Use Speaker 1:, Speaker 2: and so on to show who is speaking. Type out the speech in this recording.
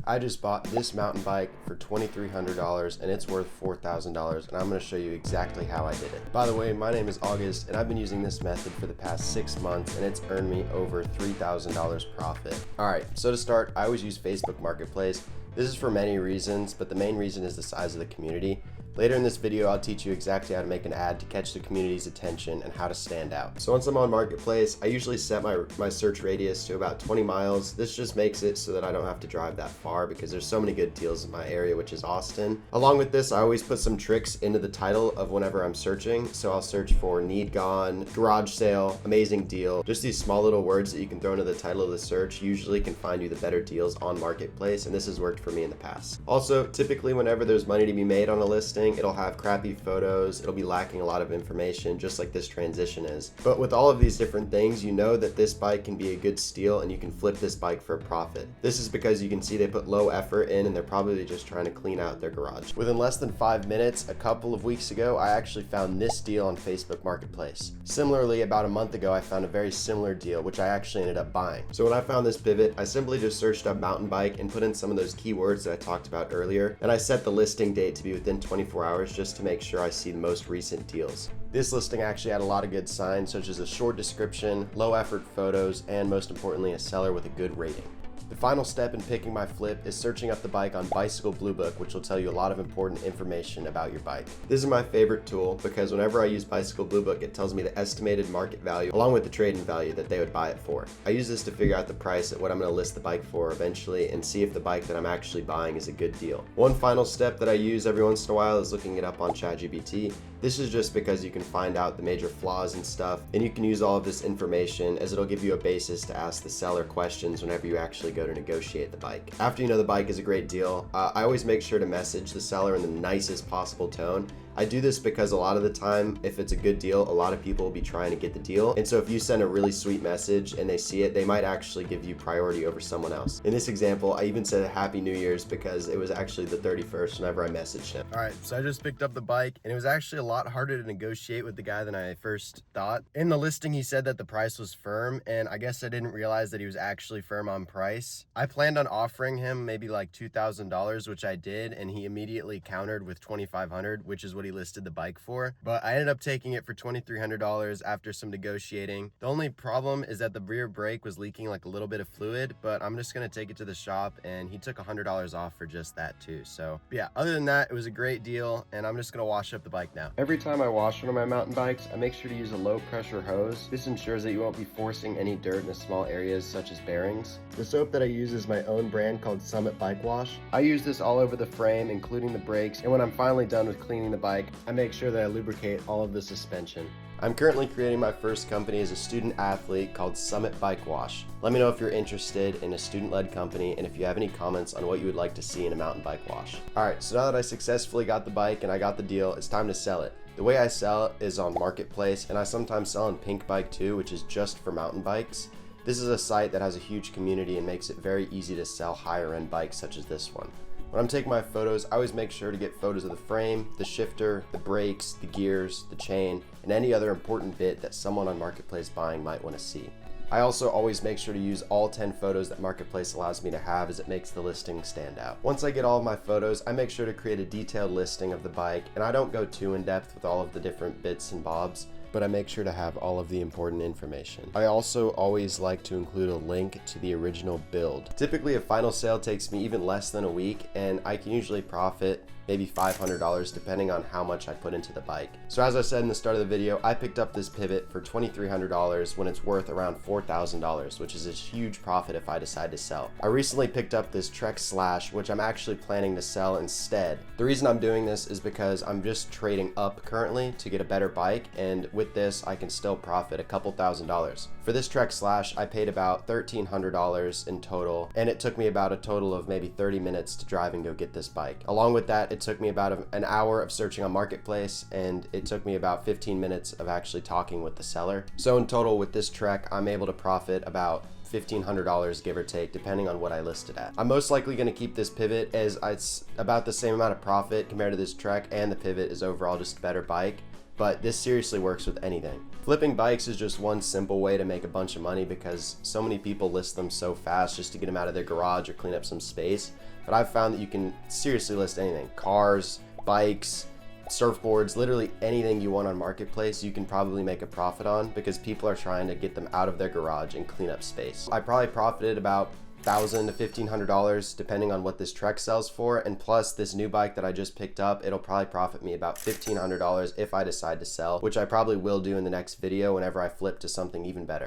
Speaker 1: I just bought this mountain bike for $2,300 and it's worth $4,000, and I'm going to show you exactly how I did it. By the way, my name is August and I've been using this method for the past 6 months and it's earned me over $3,000 profit. Alright, so to start, I always use Facebook Marketplace. This is for many reasons, but the main reason is the size of the community. Later in this video, I'll teach you exactly how to make an ad to catch the community's attention and how to stand out. So once I'm on Marketplace, I usually set my search radius to about 20 miles. This just makes it so that I don't have to drive that far because there's so many good deals in my area, which is Austin. Along with this, I always put some tricks into the title of whenever I'm searching. So I'll search for need gone, garage sale, amazing deal. Just these small little words that you can throw into the title of the search usually can find you the better deals on Marketplace, and this has worked for me in the past. Also, typically whenever there's money to be made on a listing, it'll have crappy photos, it'll be lacking a lot of information, just like this transition is. But with all of these different things, you know that this bike can be a good steal and you can flip this bike for a profit. This is because you can see they put low effort in and they're probably just trying to clean out their garage. Within less than 5 minutes, a couple of weeks ago, I actually found this deal on Facebook Marketplace. Similarly, about a month ago, I found a very similar deal, which I actually ended up buying. So when I found this pivot, I simply just searched up mountain bike and put in some of those keywords that I talked about earlier, and I set the listing date to be within 24 hours just to make sure I see the most recent deals. This listing actually had a lot of good signs, such as a short description, low effort photos, and most importantly, a seller with a good rating. The final step in picking my flip is searching up the bike on Bicycle Blue Book, which will tell you a lot of important information about your bike. This is my favorite tool because whenever I use Bicycle Blue Book, it tells me the estimated market value along with the trade-in value that they would buy it for. I use this to figure out the price at what I'm going to list the bike for eventually and see if the bike that I'm actually buying is a good deal. One final step that I use every once in a while is looking it up on ChatGPT. This is just because you can find out the major flaws and stuff, and you can use all of this information as it'll give you a basis to ask the seller questions whenever you actually go to negotiate the bike. After you know the bike is a great deal, I always make sure to message the seller in the nicest possible tone. I do this because a lot of the time, if it's a good deal, a lot of people will be trying to get the deal. And so if you send a really sweet message and they see it, they might actually give you priority over someone else. In this example, I even said Happy New Year's because it was actually the 31st whenever I messaged him. All right, so I just picked up the bike and it was actually a lot harder to negotiate with the guy than I first thought. In the listing, he said that the price was firm, and I guess I didn't realize that he was actually firm on price. I planned on offering him maybe like $2,000, which I did, and he immediately countered with $2,500, which is what he listed the bike for. But I ended up taking it for $2,300 after some negotiating. The only problem is that the rear brake was leaking like a little bit of fluid, but I'm just gonna take it to the shop, and he took $100 off for just that too. So yeah, other than that, it was a great deal, and I'm just gonna wash up the bike now. Every time I wash one of my mountain bikes, I make sure to use a low pressure hose. This ensures that you won't be forcing any dirt into small areas such as bearings. The soap that I use is my own brand called summitbikewash. I use this all over the frame, including the brakes, and when I'm finally done with cleaning the bike, I make sure that I lubricate all of the suspension. I'm currently creating my first company as a student athlete called Summit Bike Wash. Let me know if you're interested in a student-led company and if you have any comments on what you would like to see in a mountain bike wash. Alright, so now that I successfully got the bike and I got the deal, it's time to sell it. The way I sell it is on Marketplace, and I sometimes sell on Pink Bike too, which is just for mountain bikes. This is a site that has a huge community and makes it very easy to sell higher end bikes such as this one. When I'm taking my photos, I always make sure to get photos of the frame, the shifter, the brakes, the gears, the chain, and any other important bit that someone on Marketplace buying might want to see. I also always make sure to use all 10 photos that Marketplace allows me to have, as it makes the listing stand out. Once I get all of my photos, I make sure to create a detailed listing of the bike, and I don't go too in depth with all of the different bits and bobs, but I make sure to have all of the important information. I also always like to include a link to the original build. Typically a final sale takes me even less than a week, and I can usually profit maybe $500 depending on how much I put into the bike. So as I said in the start of the video, I picked up this pivot for $2,300 when it's worth around $4,000, which is a huge profit if I decide to sell. I recently picked up this Trek Slash, which I'm actually planning to sell instead. The reason I'm doing this is because I'm just trading up currently to get a better bike, and with this I can still profit a couple $1,000s. For this Trek Slash, I paid about $1,300 in total, and it took me about a total of maybe 30 minutes to drive and go get this bike. Along with that, it took me about an hour of searching on Marketplace, and it took me about 15 minutes of actually talking with the seller. So in total with this Trek, I'm able to profit about $1,500, give or take, depending on what I list it at. I'm most likely going to keep this pivot, as it's about the same amount of profit compared to this Trek, and the pivot is overall just a better bike. but this seriously works with anything. Flipping bikes is just one simple way to make a bunch of money because so many people list them so fast just to get them out of their garage or clean up some space. But I've found that you can seriously list anything. Cars, bikes, surfboards, literally anything you want on Marketplace you can probably make a profit on because people are trying to get them out of their garage and clean up space. I probably profited about $1,000 to $1,500 depending on what this Trek sells for, and plus this new bike that I just picked up, it'll probably profit me about $1,500 if I decide to sell, which I probably will do in the next video whenever I flip to something even better.